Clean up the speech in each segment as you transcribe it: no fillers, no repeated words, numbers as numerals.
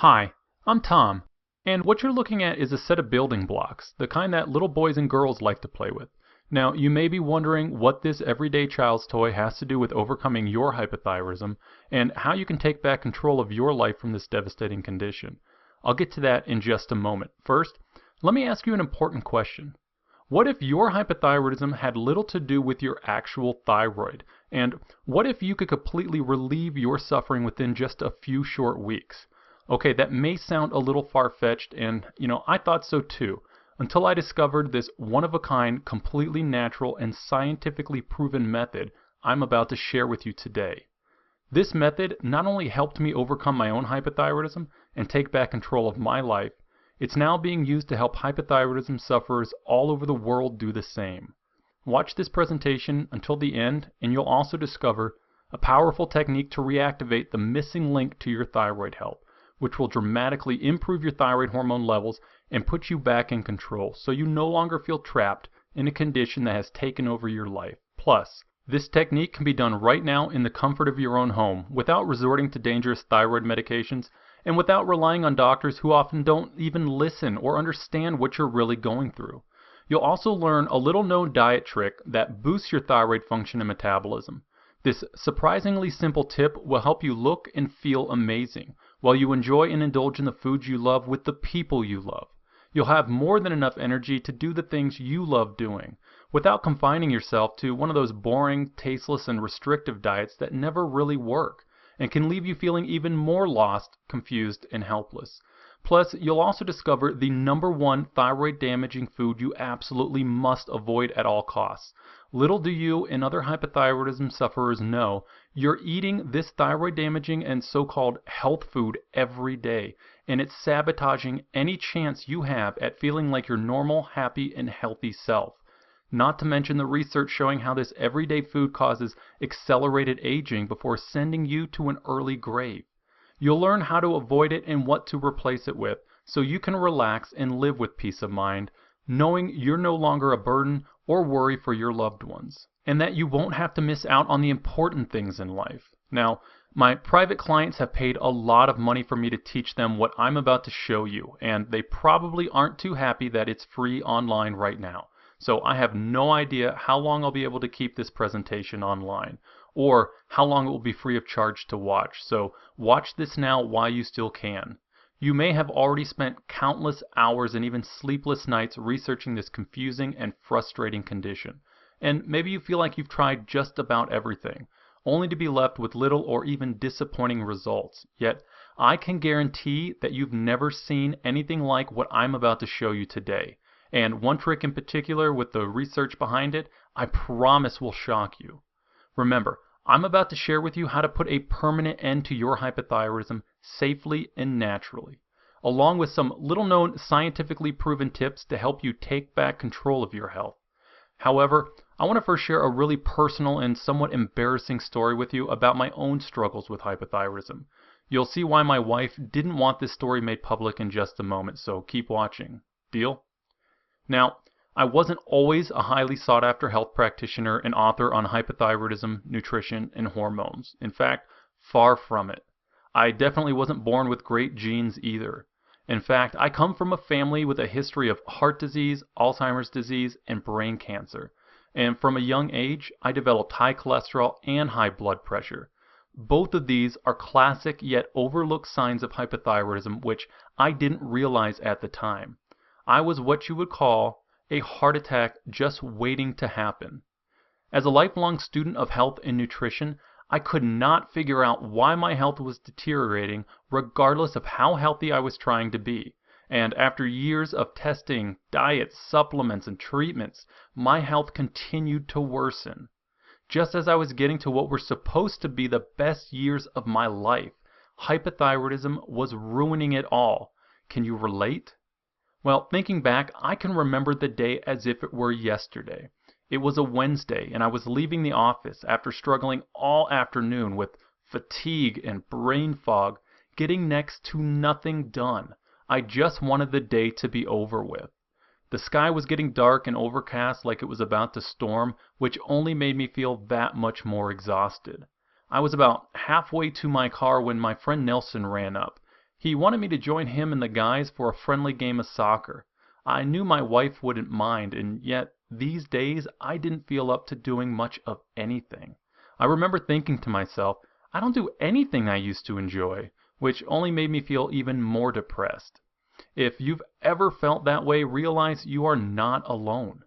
Hi, I'm Tom, and what you're looking at is a set of building blocks, the kind that little boys and girls like to play with. Now, you may be wondering what this everyday child's toy has to do with overcoming your hypothyroidism and how you can take back control of your life from this devastating condition. I'll get to that in just a moment. First, let me ask you an important question. What if your hypothyroidism had little to do with your actual thyroid? And what if you could completely relieve your suffering within just a few short weeks? Okay, that may sound a little far-fetched, and I thought so too, until I discovered this one-of-a-kind, completely natural and scientifically proven method I'm about to share with you today. This method not only helped me overcome my own hypothyroidism and take back control of my life, it's now being used to help hypothyroidism sufferers all over the world do the same. Watch this presentation until the end, and you'll also discover a powerful technique to reactivate the missing link to your thyroid health, which will dramatically improve your thyroid hormone levels and put you back in control so you no longer feel trapped in a condition that has taken over your life. Plus, this technique can be done right now in the comfort of your own home without resorting to dangerous thyroid medications and without relying on doctors who often don't even listen or understand what you're really going through. You'll also learn a little known diet trick that boosts your thyroid function and metabolism. This surprisingly simple tip will help you look and feel amazing while you enjoy and indulge in the foods you love with the people you love. You'll have more than enough energy to do the things you love doing without confining yourself to one of those boring, tasteless, and restrictive diets that never really work and can leave you feeling even more lost, confused, and helpless. Plus, you'll also discover the #1 thyroid damaging food you absolutely must avoid at all costs. Little do you and other hypothyroidism sufferers know, you're eating this thyroid damaging and so-called health food every day, and it's sabotaging any chance you have at feeling like your normal, happy, and healthy self. Not to mention the research showing how this everyday food causes accelerated aging before sending you to an early grave. You'll learn how to avoid it and what to replace it with, so you can relax and live with peace of mind, knowing you're no longer a burden or worry for your loved ones, and that you won't have to miss out on the important things in life. Now, my private clients have paid a lot of money for me to teach them what I'm about to show you, and they probably aren't too happy that it's free online right now. So I have no idea how long I'll be able to keep this presentation online, or how long it will be free of charge to watch. So watch this now while you still can. You may have already spent countless hours and even sleepless nights researching this confusing and frustrating condition. And maybe you feel like you've tried just about everything, only to be left with little or even disappointing results. Yet, I can guarantee that you've never seen anything like what I'm about to show you today. And one trick in particular with the research behind it, I promise will shock you. Remember, I'm about to share with you how to put a permanent end to your hypothyroidism safely and naturally, along with some little-known scientifically proven tips to help you take back control of your health. However, I want to first share a really personal and somewhat embarrassing story with you about my own struggles with hypothyroidism. You'll see why my wife didn't want this story made public in just a moment, so keep watching. Deal? Now, I wasn't always a highly sought-after health practitioner and author on hypothyroidism, nutrition, and hormones. In fact, far from it. I definitely wasn't born with great genes either. In fact, I come from a family with a history of heart disease, Alzheimer's disease, and brain cancer. And from a young age, I developed high cholesterol and high blood pressure. Both of these are classic yet overlooked signs of hypothyroidism, which I didn't realize at the time. I was what you would call a heart attack just waiting to happen. As a lifelong student of health and nutrition, I could not figure out why my health was deteriorating regardless of how healthy I was trying to be. And after years of testing, diets, supplements, and treatments, my health continued to worsen. Just as I was getting to what were supposed to be the best years of my life, hypothyroidism was ruining it all. Can you relate? Well, thinking back, I can remember the day as if it were yesterday. It was a Wednesday, and I was leaving the office after struggling all afternoon with fatigue and brain fog, getting next to nothing done. I just wanted the day to be over with. The sky was getting dark and overcast like it was about to storm, which only made me feel that much more exhausted. I was about halfway to my car when my friend Nelson ran up. He wanted me to join him and the guys for a friendly game of soccer. I knew my wife wouldn't mind, and yet these days I didn't feel up to doing much of anything. I remember thinking to myself, I don't do anything I used to enjoy, which only made me feel even more depressed. If you've ever felt that way, realize you are not alone.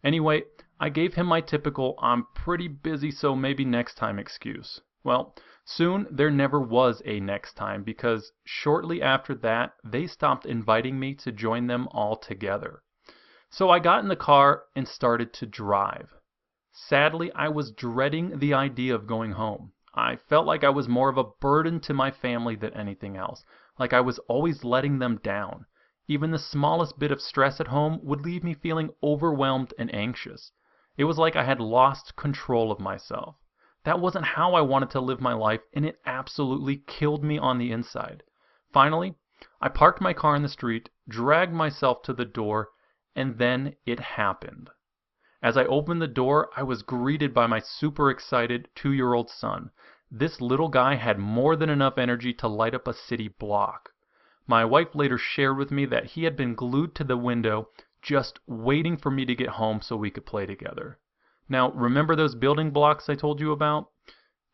Anyway, I gave him my typical "I'm pretty busy so maybe next time" excuse. Well, soon there never was a next time, because shortly after that they stopped inviting me to join them altogether. So I got in the car and started to drive. Sadly, I was dreading the idea of going home. I felt like I was more of a burden to my family than anything else, like I was always letting them down. Even the smallest bit of stress at home would leave me feeling overwhelmed and anxious. It was like I had lost control of myself. That wasn't how I wanted to live my life, and it absolutely killed me on the inside. Finally, I parked my car in the street, dragged myself to the door, and then it happened. As I opened the door, I was greeted by my super excited 2-year-old son. This little guy had more than enough energy to light up a city block. My wife later shared with me that he had been glued to the window, just waiting for me to get home so we could play together. Now, remember those building blocks I told you about?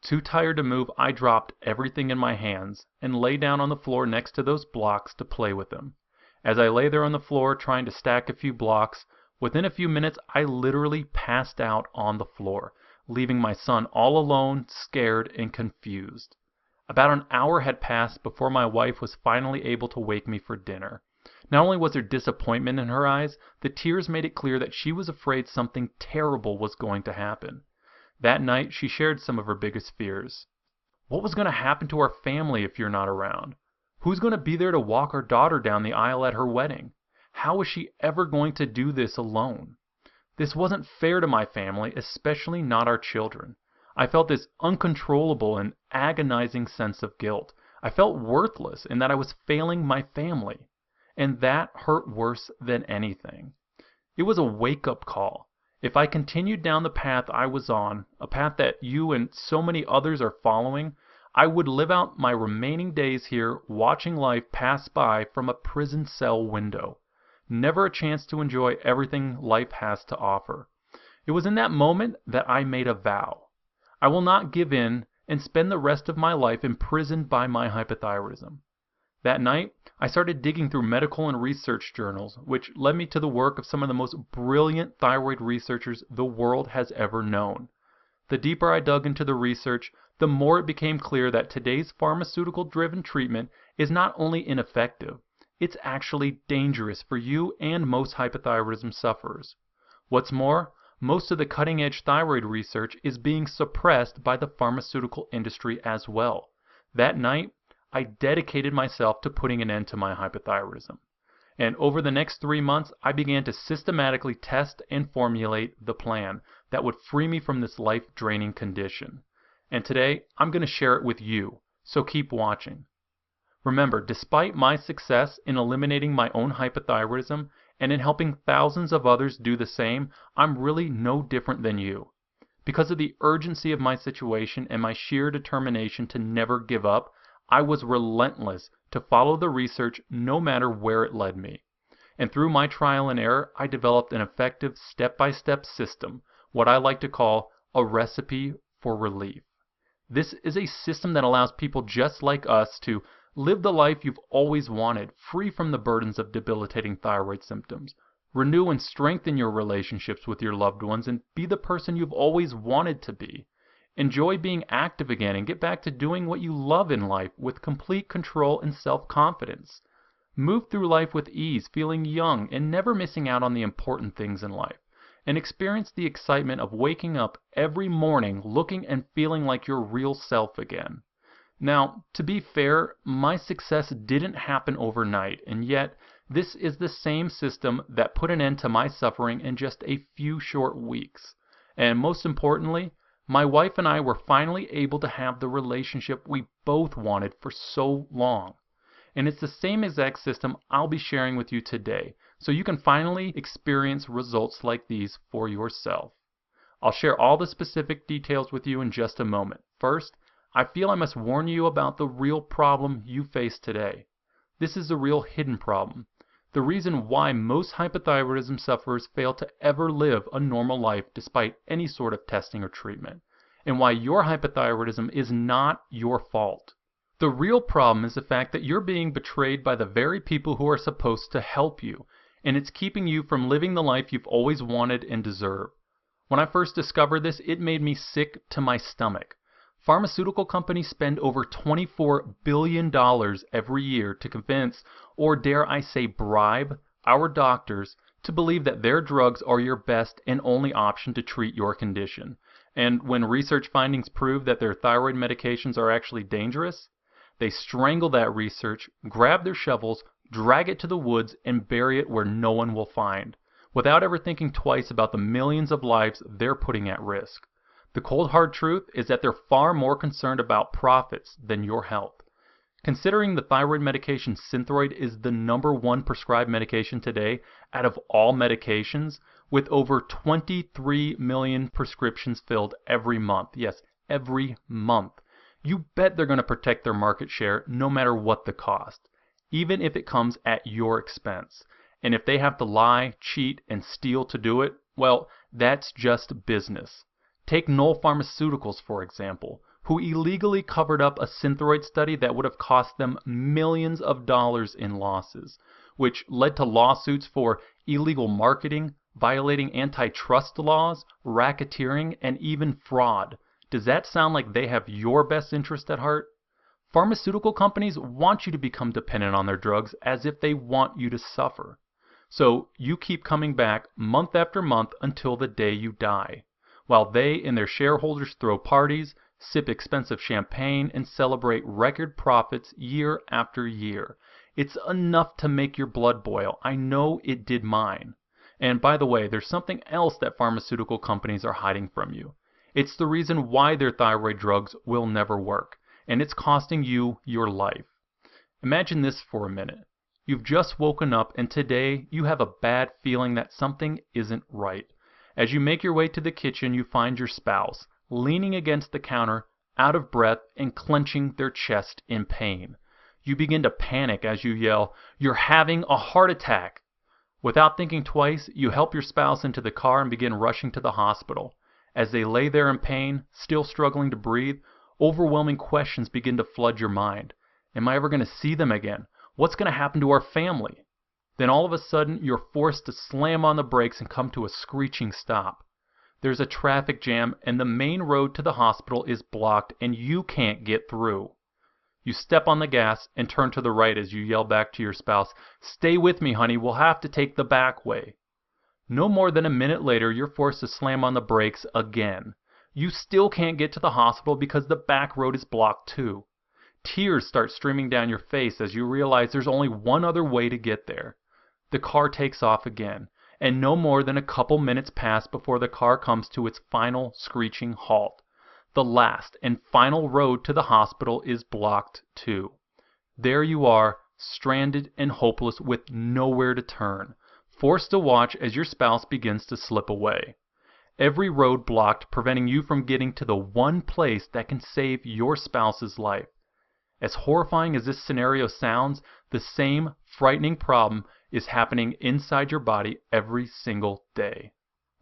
Too tired to move, I dropped everything in my hands and lay down on the floor next to those blocks to play with them. As I lay there on the floor trying to stack a few blocks, within a few minutes I literally passed out on the floor, leaving my son all alone, scared and confused. About an hour had passed before my wife was finally able to wake me for dinner. Not only was there disappointment in her eyes, the tears made it clear that she was afraid something terrible was going to happen. That night, she shared some of her biggest fears. What was going to happen to our family if you're not around? Who's going to be there to walk our daughter down the aisle at her wedding? How was she ever going to do this alone? This wasn't fair to my family, especially not our children. I felt this uncontrollable and agonizing sense of guilt. I felt worthless and that I was failing my family. And that hurt worse than anything. It was a wake-up call. If I continued down the path I was on, a path that you and so many others are following, I would live out my remaining days here watching life pass by from a prison cell window. Never a chance to enjoy everything life has to offer. It was in that moment that I made a vow. I will not give in and spend the rest of my life imprisoned by my hypothyroidism. That night, I started digging through medical and research journals, which led me to the work of some of the most brilliant thyroid researchers the world has ever known. The deeper I dug into the research, the more it became clear that today's pharmaceutical-driven treatment is not only ineffective, it's actually dangerous for you and most hypothyroidism sufferers. What's more, most of the cutting-edge thyroid research is being suppressed by the pharmaceutical industry as well. That night, I dedicated myself to putting an end to my hypothyroidism. And over the next 3 months, I began to systematically test and formulate the plan that would free me from this life-draining condition. And today, I'm going to share it with you, so keep watching. Remember, despite my success in eliminating my own hypothyroidism and in helping thousands of others do the same, I'm really no different than you. Because of the urgency of my situation and my sheer determination to never give up, I was relentless to follow the research no matter where it led me. And through my trial and error, I developed an effective step-by-step system, what I like to call a recipe for relief. This is a system that allows people just like us to live the life you've always wanted, free from the burdens of debilitating thyroid symptoms. Renew and strengthen your relationships with your loved ones and be the person you've always wanted to be. Enjoy being active again and get back to doing what you love in life with complete control and self-confidence. Move through life with ease, feeling young and never missing out on the important things in life. And experience the excitement of waking up every morning looking and feeling like your real self again. Now, to be fair, my success didn't happen overnight, and yet this is the same system that put an end to my suffering in just a few short weeks. And most importantly, my wife and I were finally able to have the relationship we both wanted for so long. And it's the same exact system I'll be sharing with you today, so you can finally experience results like these for yourself. I'll share all the specific details with you in just a moment. First, I feel I must warn you about the real problem you face today. This is a real hidden problem. The reason why most hypothyroidism sufferers fail to ever live a normal life despite any sort of testing or treatment, and why your hypothyroidism is not your fault. The real problem is the fact that you're being betrayed by the very people who are supposed to help you, and it's keeping you from living the life you've always wanted and deserve. When I first discovered this, it made me sick to my stomach. Pharmaceutical companies spend over $24 billion every year to convince, or dare I say bribe, our doctors to believe that their drugs are your best and only option to treat your condition. And when research findings prove that their thyroid medications are actually dangerous, they strangle that research, grab their shovels, drag it to the woods, and bury it where no one will find, without ever thinking twice about the millions of lives they're putting at risk. The cold hard truth is that they're far more concerned about profits than your health. Considering the thyroid medication Synthroid is the #1 prescribed medication today out of all medications, with over 23 million prescriptions filled every month. Yes, every month. You bet they're going to protect their market share no matter what the cost, even if it comes at your expense. And if they have to lie, cheat, and steal to do it, well, that's just business. Take Knoll Pharmaceuticals, for example, who illegally covered up a Synthroid study that would have cost them millions of dollars in losses, which led to lawsuits for illegal marketing, violating antitrust laws, racketeering, and even fraud. Does that sound like they have your best interest at heart? Pharmaceutical companies want you to become dependent on their drugs as if they want you to suffer. So you keep coming back month after month until the day you die, while they and their shareholders throw parties, sip expensive champagne, and celebrate record profits year after year. It's enough to make your blood boil. I know it did mine. And by the way, there's something else that pharmaceutical companies are hiding from you. It's the reason why their thyroid drugs will never work, and it's costing you your life. Imagine this for a minute. You've just woken up and today you have a bad feeling that something isn't right. As you make your way to the kitchen, you find your spouse leaning against the counter, out of breath and clenching their chest in pain. You begin to panic as you yell, "You're having a heart attack!" Without thinking twice, you help your spouse into the car and begin rushing to the hospital. As they lay there in pain, still struggling to breathe, overwhelming questions begin to flood your mind. Am I ever going to see them again? What's going to happen to our family? Then all of a sudden, you're forced to slam on the brakes and come to a screeching stop. There's a traffic jam and the main road to the hospital is blocked and you can't get through. You step on the gas and turn to the right as you yell back to your spouse, "Stay with me, honey, we'll have to take the back way." No more than a minute later, you're forced to slam on the brakes again. You still can't get to the hospital because the back road is blocked too. Tears start streaming down your face as you realize there's only one other way to get there. The car takes off again, and no more than a couple minutes pass before the car comes to its final screeching halt. The last and final road to the hospital is blocked too. There you are, stranded and hopeless with nowhere to turn, forced to watch as your spouse begins to slip away. Every road blocked, preventing you from getting to the one place that can save your spouse's life. As horrifying as this scenario sounds, the same frightening problem is happening inside your body every single day.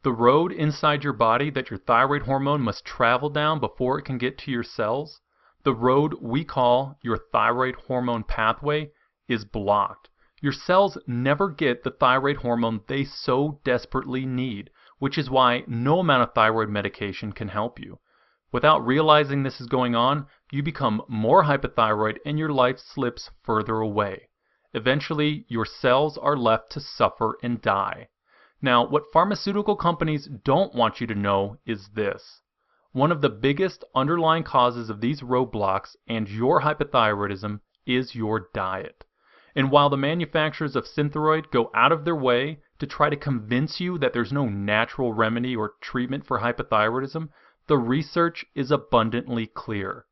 The road inside your body that your thyroid hormone must travel down before it can get to your cells, the road we call your thyroid hormone pathway, is blocked. Your cells never get the thyroid hormone they so desperately need, which is why no amount of thyroid medication can help you. Without realizing this is going on, you become more hypothyroid and your life slips further away. Eventually, your cells are left to suffer and die. Now, what pharmaceutical companies don't want you to know is this. One of the biggest underlying causes of these roadblocks and your hypothyroidism is your diet. And while the manufacturers of Synthroid go out of their way to try to convince you that there's no natural remedy or treatment for hypothyroidism, the research is abundantly clear.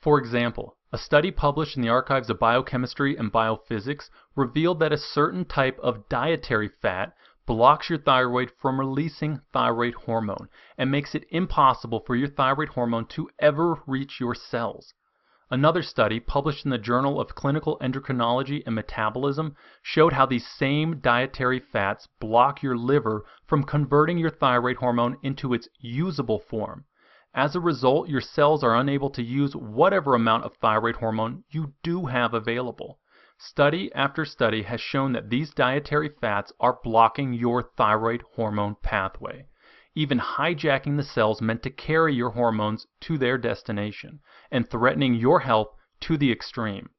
For example, a study published in the Archives of Biochemistry and Biophysics revealed that a certain type of dietary fat blocks your thyroid from releasing thyroid hormone and makes it impossible for your thyroid hormone to ever reach your cells. Another study published in the Journal of Clinical Endocrinology and Metabolism showed how these same dietary fats block your liver from converting your thyroid hormone into its usable form. As a result, your cells are unable to use whatever amount of thyroid hormone you do have available. Study after study has shown that these dietary fats are blocking your thyroid hormone pathway, even hijacking the cells meant to carry your hormones to their destination, and threatening your health to the extreme.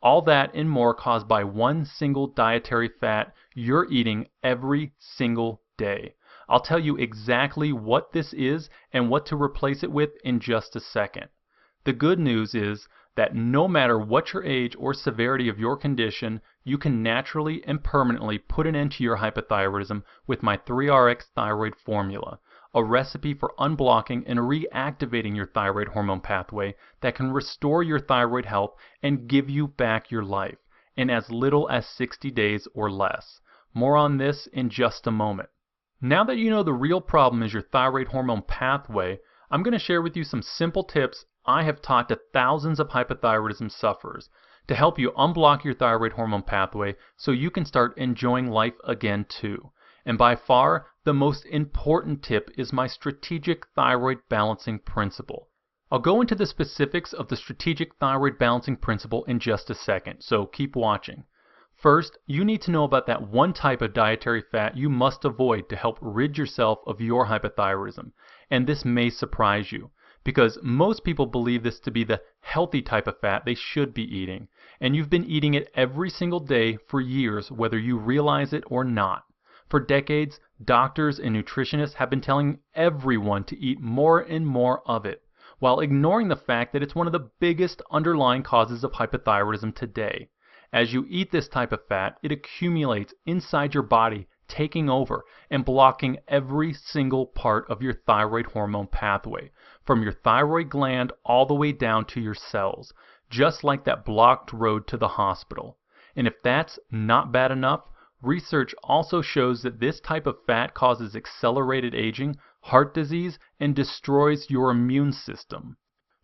All that and more caused by one single dietary fat you're eating every single day. I'll tell you exactly what this is and what to replace it with in just a second. The good news is that no matter what your age or severity of your condition, you can naturally and permanently put an end to your hypothyroidism with my 3RX Thyroid Formula, a recipe for unblocking and reactivating your thyroid hormone pathway that can restore your thyroid health and give you back your life in as little as 60 days or less. More on this in just a moment. Now that you know the real problem is your thyroid hormone pathway, I'm going to share with you some simple tips I have taught to thousands of hypothyroidism sufferers to help you unblock your thyroid hormone pathway so you can start enjoying life again too. And by far, the most important tip is my strategic thyroid balancing principle. I'll go into the specifics of the strategic thyroid balancing principle in just a second, so keep watching. First, you need to know about that one type of dietary fat you must avoid to help rid yourself of your hypothyroidism. And this may surprise you, because most people believe this to be the healthy type of fat they should be eating, and you've been eating it every single day for years, whether you realize it or not. For decades, doctors and nutritionists have been telling everyone to eat more and more of it, while ignoring the fact that it's one of the biggest underlying causes of hypothyroidism today. As you eat this type of fat, it accumulates inside your body, taking over and blocking every single part of your thyroid hormone pathway, from your thyroid gland all the way down to your cells, just like that blocked road to the hospital. And if that's not bad enough, research also shows that this type of fat causes accelerated aging, heart disease, and destroys your immune system.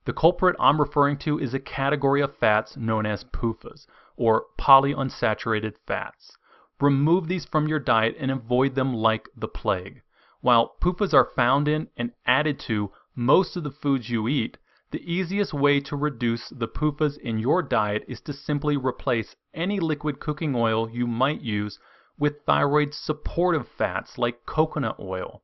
The culprit I'm referring to is a category of fats known as PUFAs, or polyunsaturated fats. Remove these from your diet and avoid them like the plague. While PUFAs are found in and added to most of the foods you eat, the easiest way to reduce the PUFAs in your diet is to simply replace any liquid cooking oil you might use with thyroid supportive fats like coconut oil.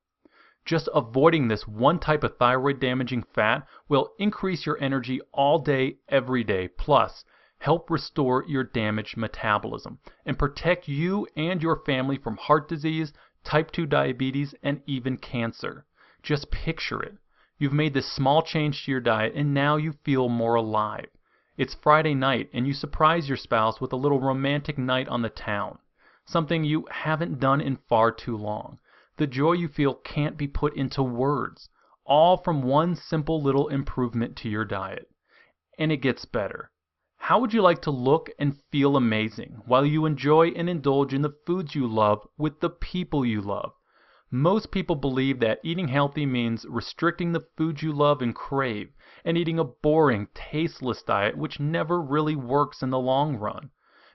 Just avoiding this one type of thyroid damaging fat will increase your energy all day, every day, plus help restore your damaged metabolism and protect you and your family from heart disease, type 2 diabetes, and even cancer. Just picture it. You've made this small change to your diet and now you feel more alive. It's Friday night and you surprise your spouse with a little romantic night on the town, something you haven't done in far too long. The joy you feel can't be put into words, all from one simple little improvement to your diet. And it gets better. How would you like to look and feel amazing while you enjoy and indulge in the foods you love with the people you love? Most people believe that eating healthy means restricting the foods you love and crave, and eating a boring, tasteless diet which never really works in the long run.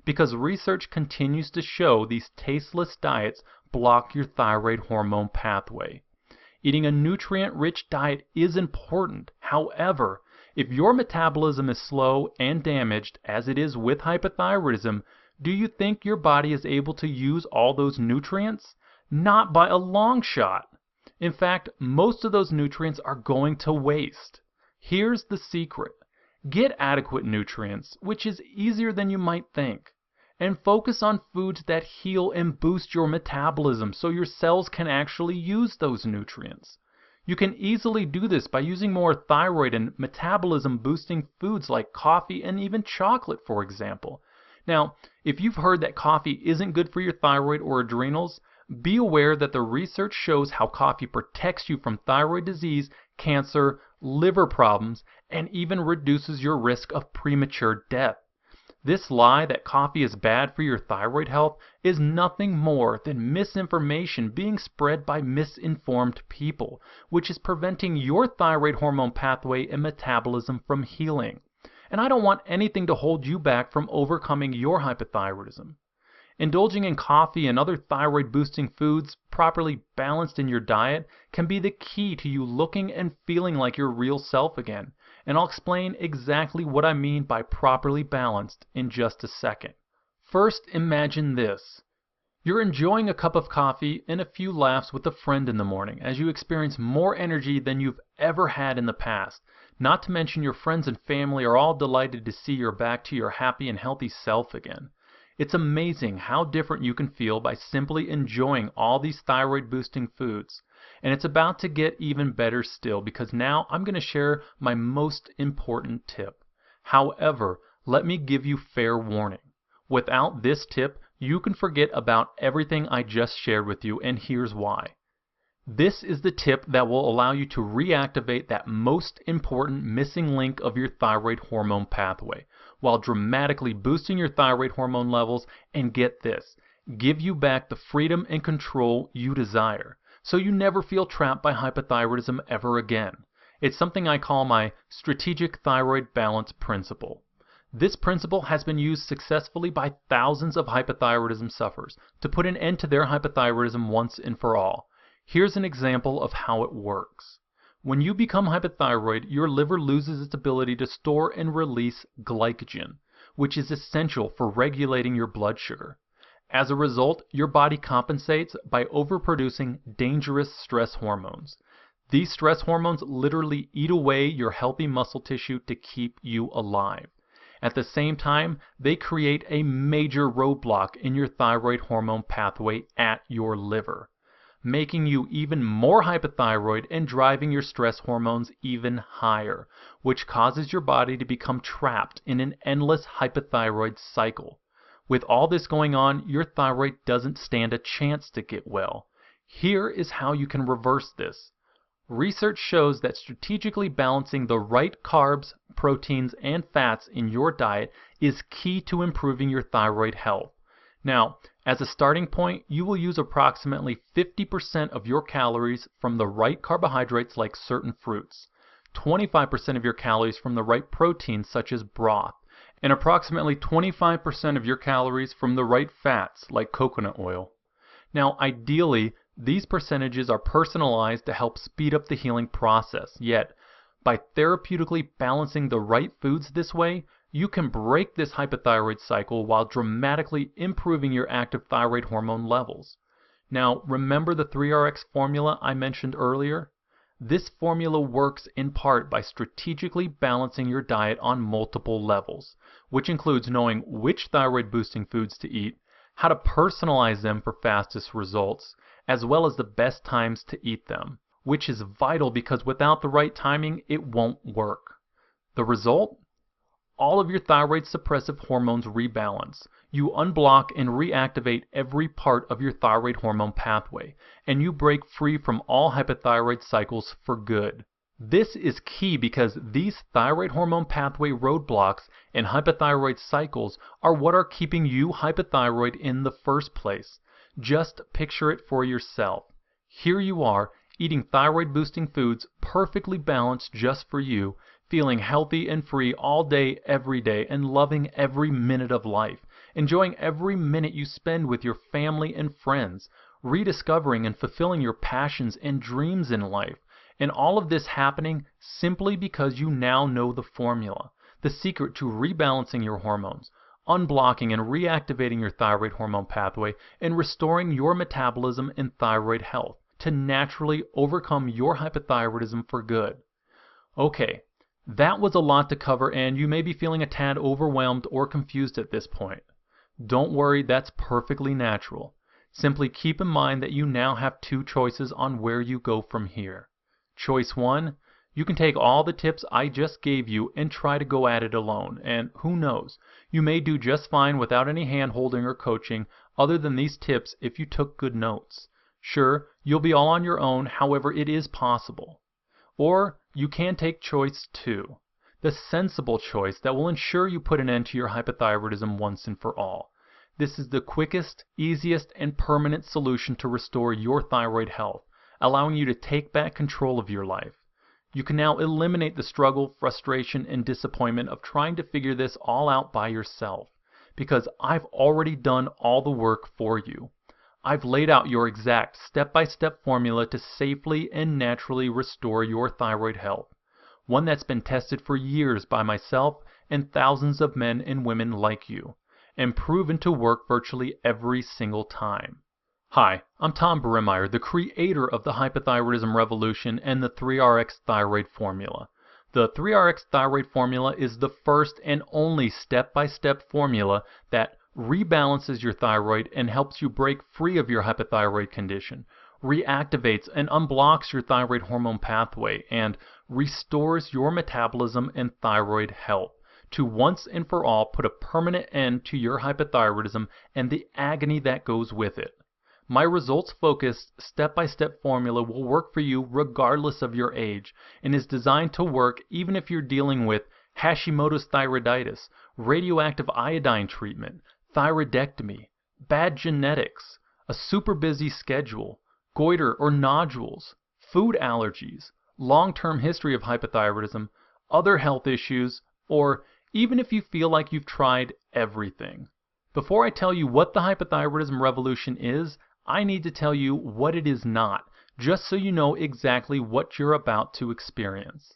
Because research continues to show these tasteless diets block your thyroid hormone pathway. Eating a nutrient-rich diet is important. However, if your metabolism is slow and damaged, as it is with hypothyroidism, do you think your body is able to use all those nutrients? Not by a long shot. In fact, most of those nutrients are going to waste. Here's the secret. Get adequate nutrients, which is easier than you might think. And focus on foods that heal and boost your metabolism so your cells can actually use those nutrients. You can easily do this by using more thyroid and metabolism boosting foods like coffee and even chocolate, for example. Now, if you've heard that coffee isn't good for your thyroid or adrenals, be aware that the research shows how coffee protects you from thyroid disease, cancer, liver problems, and even reduces your risk of premature death. This lie that coffee is bad for your thyroid health is nothing more than misinformation being spread by misinformed people, which is preventing your thyroid hormone pathway and metabolism from healing. and I don't want anything to hold you back from overcoming your hypothyroidism. Indulging in coffee and other thyroid-boosting foods properly balanced in your diet can be the key to you looking and feeling like your real self again, and I'll explain exactly what I mean by properly balanced in just a second. First, imagine this. You're enjoying a cup of coffee and a few laughs with a friend in the morning as you experience more energy than you've ever had in the past. Not to mention your friends and family are all delighted to see you're back to your happy and healthy self again. It's amazing how different you can feel by simply enjoying all these thyroid-boosting foods. And it's about to get even better still because now I'm going to share my most important tip. However, let me give you fair warning. Without this tip, you can forget about everything I just shared with you, and here's why. This is the tip that will allow you to reactivate that most important missing link of your thyroid hormone pathway, while dramatically boosting your thyroid hormone levels and, get this, give you back the freedom and control you desire, so you never feel trapped by hypothyroidism ever again. It's something I call my strategic thyroid balance principle. This principle has been used successfully by thousands of hypothyroidism sufferers to put an end to their hypothyroidism once and for all. Here's an example of how it works. When you become hypothyroid, your liver loses its ability to store and release glycogen, which is essential for regulating your blood sugar. As a result, your body compensates by overproducing dangerous stress hormones. These stress hormones literally eat away your healthy muscle tissue to keep you alive. At the same time, they create a major roadblock in your thyroid hormone pathway at your liver, making you even more hypothyroid and driving your stress hormones even higher, which causes your body to become trapped in an endless hypothyroid cycle. With all this going on, your thyroid doesn't stand a chance to get well. Here is how you can reverse this. Research shows that strategically balancing the right carbs, proteins, and fats in your diet is key to improving your thyroid health. Now, as a starting point, you will use approximately 50% of your calories from the right carbohydrates like certain fruits, 25% of your calories from the right proteins such as broth, and approximately 25% of your calories from the right fats like coconut oil. Now, ideally, these percentages are personalized to help speed up the healing process, yet by therapeutically balancing the right foods this way, you can break this hypothyroid cycle while dramatically improving your active thyroid hormone levels. Now, remember the 3RX formula I mentioned earlier? This formula works in part by strategically balancing your diet on multiple levels, which includes knowing which thyroid-boosting foods to eat, how to personalize them for fastest results, as well as the best times to eat them, which is vital because without the right timing, it won't work. The result? All of your thyroid suppressive hormones rebalance. You unblock and reactivate every part of your thyroid hormone pathway, and you break free from all hypothyroid cycles for good. This is key because these thyroid hormone pathway roadblocks and hypothyroid cycles are what are keeping you hypothyroid in the first place. Just picture it for yourself. Here you are, eating thyroid-boosting foods perfectly balanced just for you, feeling healthy and free all day, every day, and loving every minute of life, enjoying every minute you spend with your family and friends, rediscovering and fulfilling your passions and dreams in life, and all of this happening simply because you now know the formula, the secret to rebalancing your hormones, unblocking and reactivating your thyroid hormone pathway, and restoring your metabolism and thyroid health to naturally overcome your hypothyroidism for good. Okay, that was a lot to cover, and you may be feeling a tad overwhelmed or confused at this point. Don't worry, that's perfectly natural. Simply keep in mind that you now have two choices on where you go from here. Choice 1, you can take all the tips I just gave you and try to go at it alone, and who knows, you may do just fine without any hand-holding or coaching other than these tips if you took good notes. Sure, you'll be all on your own, however it is possible. Or you can take choice 2, the sensible choice that will ensure you put an end to your hypothyroidism once and for all. This is the quickest, easiest, and permanent solution to restore your thyroid health, allowing you to take back control of your life. You can now eliminate the struggle, frustration, and disappointment of trying to figure this all out by yourself, because I've already done all the work for you. I've laid out your exact step-by-step formula to safely and naturally restore your thyroid health, one that's been tested for years by myself and thousands of men and women like you, and proven to work virtually every single time. Hi, I'm Tom Bremeyer, the creator of the Hypothyroidism Revolution and the 3RX Thyroid Formula. The 3RX Thyroid Formula is the first and only step-by-step formula that rebalances your thyroid and helps you break free of your hypothyroid condition, reactivates and unblocks your thyroid hormone pathway, and restores your metabolism and thyroid health to once and for all put a permanent end to your hypothyroidism and the agony that goes with it. My results-focused, step-by-step formula will work for you regardless of your age and is designed to work even if you're dealing with Hashimoto's thyroiditis, radioactive iodine treatment, thyroidectomy, bad genetics, a super busy schedule, goiter or nodules, food allergies, long-term history of hypothyroidism, other health issues, or even if you feel like you've tried everything. Before I tell you what the Hypothyroidism Revolution is, I need to tell you what it is not, just so you know exactly what you're about to experience.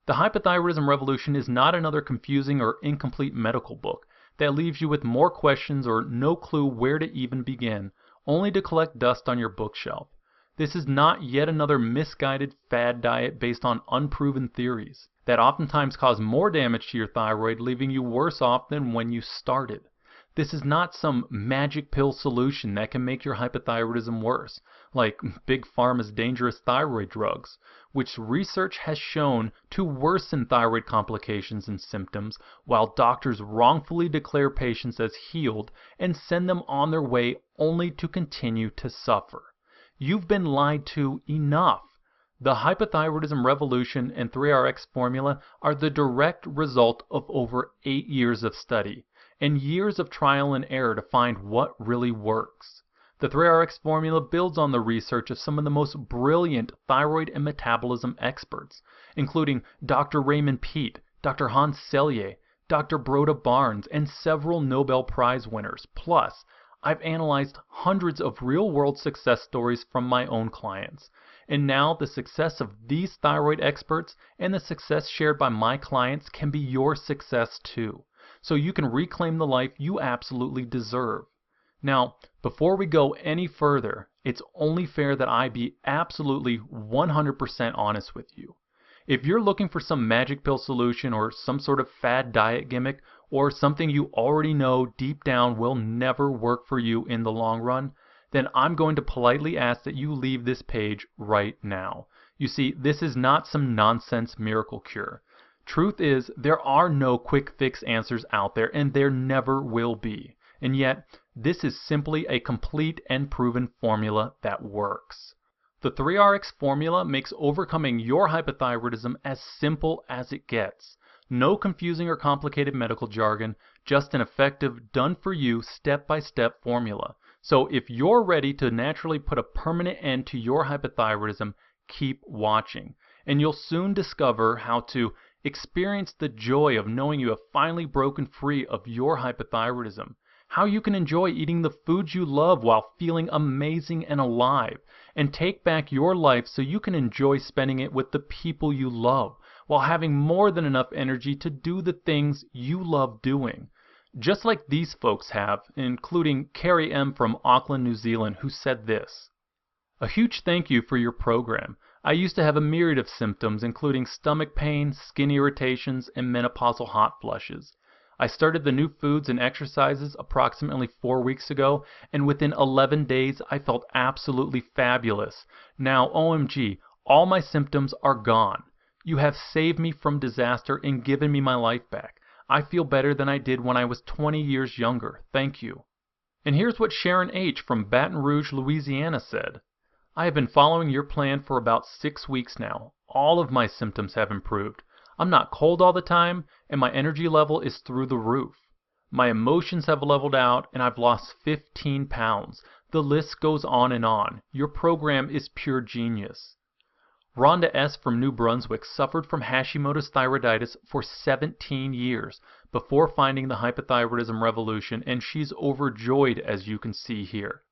The Hypothyroidism Revolution is not another confusing or incomplete medical book that leaves you with more questions or no clue where to even begin, only to collect dust on your bookshelf. This is not yet another misguided fad diet based on unproven theories that oftentimes cause more damage to your thyroid, leaving you worse off than when you started. This is not some magic pill solution that can make your hypothyroidism worse, like Big Pharma's dangerous thyroid drugs, which research has shown to worsen thyroid complications and symptoms, while doctors wrongfully declare patients as healed and send them on their way only to continue to suffer. You've been lied to enough. The Hypothyroidism Revolution and 3RX formula are the direct result of over 8 years of study and years of trial and error to find what really works. The 3RX formula builds on the research of some of the most brilliant thyroid and metabolism experts, including Dr. Raymond Peat, Dr. Hans Selye, Dr. Broda Barnes, and several Nobel Prize winners. Plus, I've analyzed hundreds of real-world success stories from my own clients. And now the success of these thyroid experts and the success shared by my clients can be your success too, so you can reclaim the life you absolutely deserve. Now, before we go any further, it's only fair that I be absolutely 100% honest with you. If you're looking for some magic pill solution or some sort of fad diet gimmick or something you already know deep down will never work for you in the long run, then I'm going to politely ask that you leave this page right now. You see, this is not some nonsense miracle cure. Truth is, there are no quick fix answers out there, and there never will be. And yet, this is simply a complete and proven formula that works. The 3RX formula makes overcoming your hypothyroidism as simple as it gets. No confusing or complicated medical jargon, just an effective, done-for-you, step-by-step formula. So if you're ready to naturally put a permanent end to your hypothyroidism, keep watching, and you'll soon discover how to experience the joy of knowing you have finally broken free of your hypothyroidism, how you can enjoy eating the foods you love while feeling amazing and alive, and take back your life so you can enjoy spending it with the people you love, while having more than enough energy to do the things you love doing. Just like these folks have, including Carrie M. from Auckland, New Zealand, who said this: "A huge thank you for your program. I used to have a myriad of symptoms, including stomach pain, skin irritations, and menopausal hot flushes. I started the new foods and exercises approximately 4 weeks ago, and within 11 days I felt absolutely fabulous. Now, OMG, all my symptoms are gone. You have saved me from disaster and given me my life back. I feel better than I did when I was 20 years younger. Thank you." And here's what Sharon H. from Baton Rouge, Louisiana said: "I have been following your plan for about 6 weeks now. All of my symptoms have improved. I'm not cold all the time, and my energy level is through the roof. My emotions have leveled out, and I've lost 15 pounds. The list goes on and on. Your program is pure genius." Rhonda S. from New Brunswick suffered from Hashimoto's thyroiditis for 17 years before finding the Hypothyroidism Revolution, and she's overjoyed, as you can see here.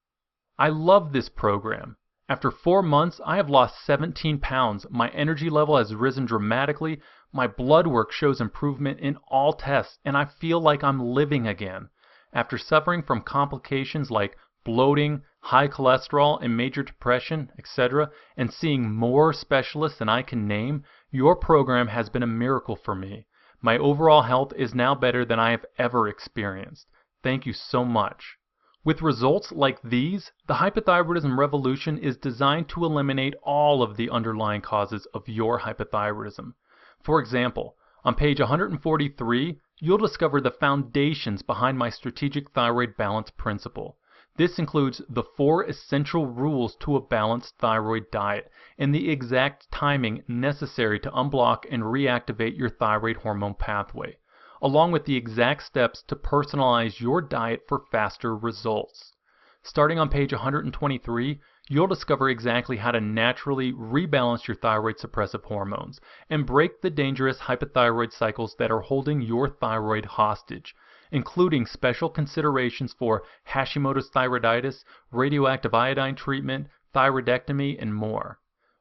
I love this program. After 4 months, I have lost 17 pounds. My energy level has risen dramatically. My blood work shows improvement in all tests, and I feel like I'm living again. After suffering from complications like bloating, high cholesterol, and major depression, etc., and seeing more specialists than I can name, your program has been a miracle for me. My overall health is now better than I have ever experienced. Thank you so much. With results like these, the Hypothyroidism Revolution is designed to eliminate all of the underlying causes of your hypothyroidism. For example, on page 143, you'll discover the foundations behind my strategic thyroid balance principle. This includes the 4 essential rules to a balanced thyroid diet and the exact timing necessary to unblock and reactivate your thyroid hormone pathway, along with the exact steps to personalize your diet for faster results. Starting on page 123, you'll discover exactly how to naturally rebalance your thyroid suppressive hormones and break the dangerous hypothyroid cycles that are holding your thyroid hostage, including special considerations for Hashimoto's thyroiditis, radioactive iodine treatment, thyroidectomy, and more.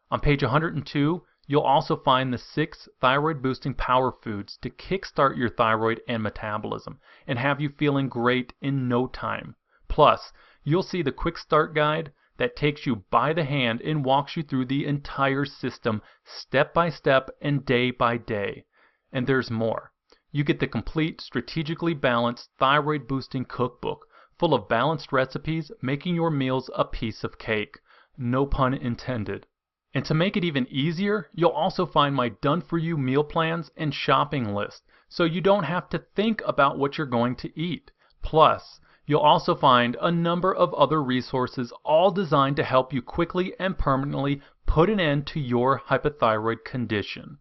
On page 102, you'll also find the 6 thyroid-boosting power foods to kickstart your thyroid and metabolism and have you feeling great in no time. Plus, you'll see the quick start guide that takes you by the hand and walks you through the entire system step by step and day by day. And there's more. You get the complete strategically balanced thyroid boosting cookbook full of balanced recipes, making your meals a piece of cake. No pun intended. And to make it even easier, you'll also find my done-for-you meal plans and shopping list, so you don't have to think about what you're going to eat. Plus, you'll also find a number of other resources, all designed to help you quickly and permanently put an end to your hypothyroid condition.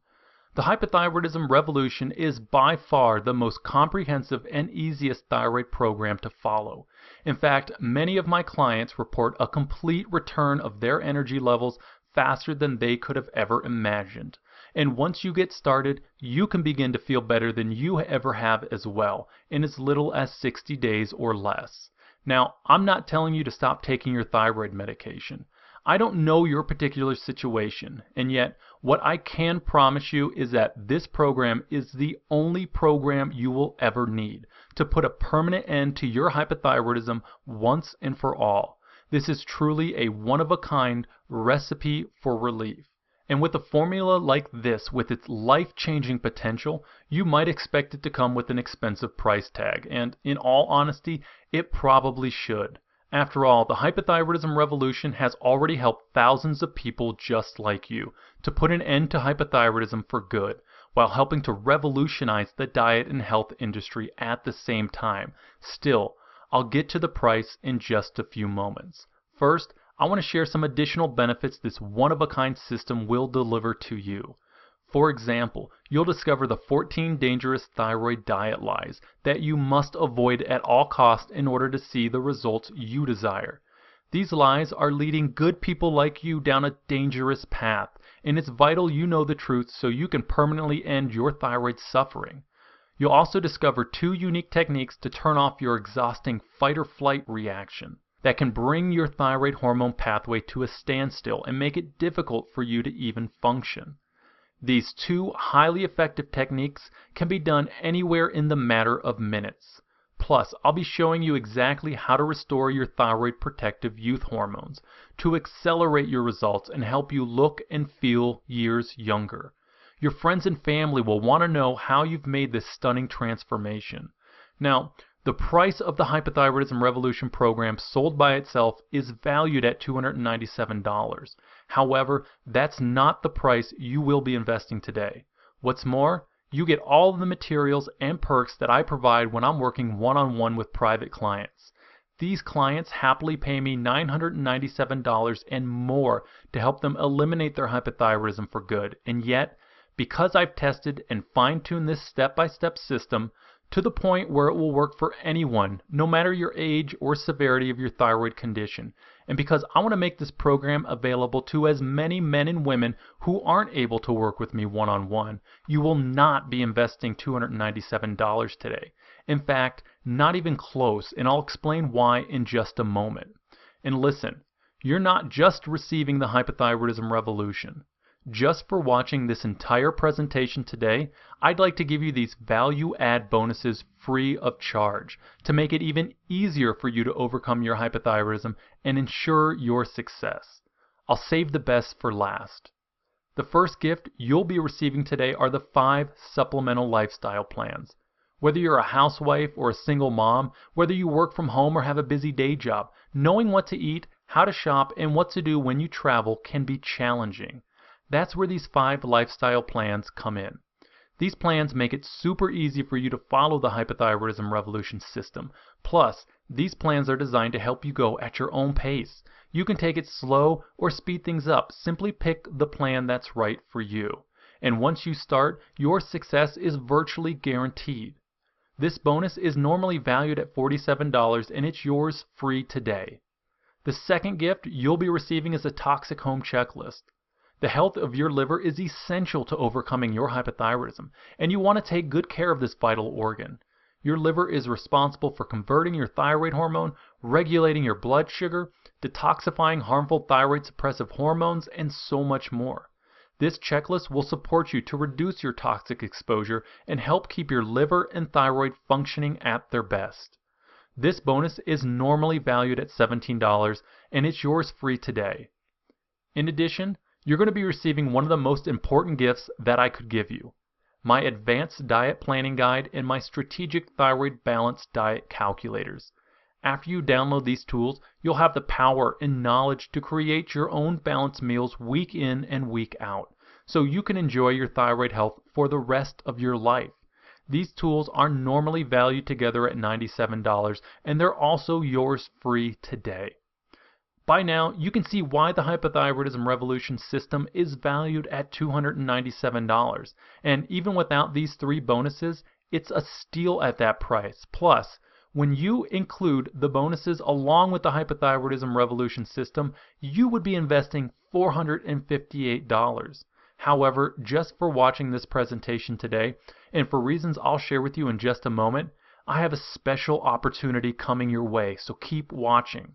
The Hypothyroidism Revolution is by far the most comprehensive and easiest thyroid program to follow. In fact, many of my clients report a complete return of their energy levels faster than they could have ever imagined. And once you get started, you can begin to feel better than you ever have as well, in as little as 60 days or less. Now, I'm not telling you to stop taking your thyroid medication. I don't know your particular situation, and yet what I can promise you is that this program is the only program you will ever need to put a permanent end to your hypothyroidism once and for all. This is truly a one-of-a-kind recipe for relief. And with a formula like this, with its life-changing potential, you might expect it to come with an expensive price tag, and in all honesty, it probably should. After all, the Hypothyroidism Revolution has already helped thousands of people just like you to put an end to hypothyroidism for good, while helping to revolutionize the diet and health industry at the same time. Still, I'll get to the price in just a few moments. First, I want to share some additional benefits this one-of-a-kind system will deliver to you. For example, you'll discover the 14 dangerous thyroid diet lies that you must avoid at all costs in order to see the results you desire. These lies are leading good people like you down a dangerous path, and it's vital you know the truth so you can permanently end your thyroid suffering. You'll also discover 2 unique techniques to turn off your exhausting fight-or-flight reaction that can bring your thyroid hormone pathway to a standstill and make it difficult for you to even function. These 2 highly effective techniques can be done anywhere in the matter of minutes. Plus, I'll be showing you exactly how to restore your thyroid protective youth hormones to accelerate your results and help you look and feel years younger. Your friends and family will want to know how you've made this stunning transformation. Now, the price of the Hypothyroidism Revolution program sold by itself is valued at $297. However, that's not the price you will be investing today. What's more, you get all of the materials and perks that I provide when I'm working one-on-one with private clients. These clients happily pay me $997 and more to help them eliminate their hypothyroidism for good. And yet, because I've tested and fine-tuned this step-by-step system to the point where it will work for anyone, no matter your age or severity of your thyroid condition. And because I want to make this program available to as many men and women who aren't able to work with me one-on-one, you will not be investing $297 today. In fact, not even close, and I'll explain why in just a moment. And listen, you're not just receiving the hypothyroidism revolution. Just for watching this entire presentation today, I'd like to give you these value-add bonuses free of charge to make it even easier for you to overcome your hypothyroidism and ensure your success. I'll save the best for last. The first gift you'll be receiving today are the 5 supplemental lifestyle plans. Whether you're a housewife or a single mom, whether you work from home or have a busy day job, knowing what to eat, how to shop, and what to do when you travel can be challenging. That's where these 5 lifestyle plans come in. These plans make it super easy for you to follow the hypothyroidism revolution system. Plus, these plans are designed to help you go at your own pace. You can take it slow or speed things up. Simply pick the plan that's right for you. And once you start, your success is virtually guaranteed. This bonus is normally valued at $47 and it's yours free today. The second gift you'll be receiving is a toxic home checklist. The health of your liver is essential to overcoming your hypothyroidism, and you want to take good care of this vital organ. Your liver is responsible for converting your thyroid hormone, regulating your blood sugar, detoxifying harmful thyroid suppressive hormones, and so much more. This checklist will support you to reduce your toxic exposure and help keep your liver and thyroid functioning at their best. This bonus is normally valued at $17, and it's yours free today. In addition, you're going to be receiving one of the most important gifts that I could give you: my advanced diet planning guide and my strategic thyroid balance diet calculators. After you download these tools, you'll have the power and knowledge to create your own balanced meals week in and week out, so you can enjoy your thyroid health for the rest of your life. These tools are normally valued together at $97, and they're also yours free today. By now, you can see why the hypothyroidism revolution system is valued at $297, and even without these 3 bonuses, it's a steal at that price. Plus, when you include the bonuses along with the hypothyroidism revolution system, you would be investing $458. However, just for watching this presentation today, and for reasons I'll share with you in just a moment, I have a special opportunity coming your way, so keep watching.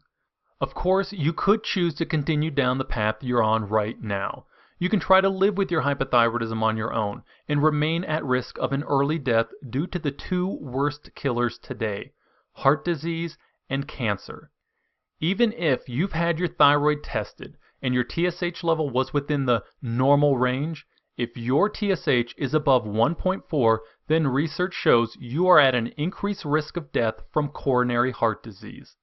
Of course, you could choose to continue down the path you're on right now. You can try to live with your hypothyroidism on your own and remain at risk of an early death due to the 2 worst killers today: heart disease and cancer. Even if you've had your thyroid tested and your TSH level was within the normal range, if your TSH is above 1.4, then research shows you are at an increased risk of death from coronary heart disease.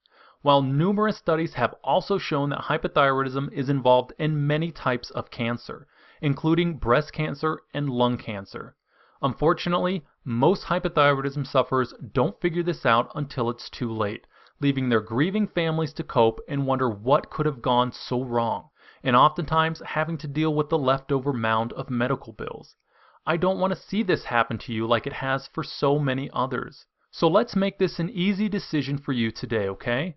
While numerous studies have also shown that hypothyroidism is involved in many types of cancer, including breast cancer and lung cancer. Unfortunately, most hypothyroidism sufferers don't figure this out until it's too late, leaving their grieving families to cope and wonder what could have gone so wrong, and oftentimes having to deal with the leftover mound of medical bills. I don't want to see this happen to you like it has for so many others. So let's make this an easy decision for you today, okay?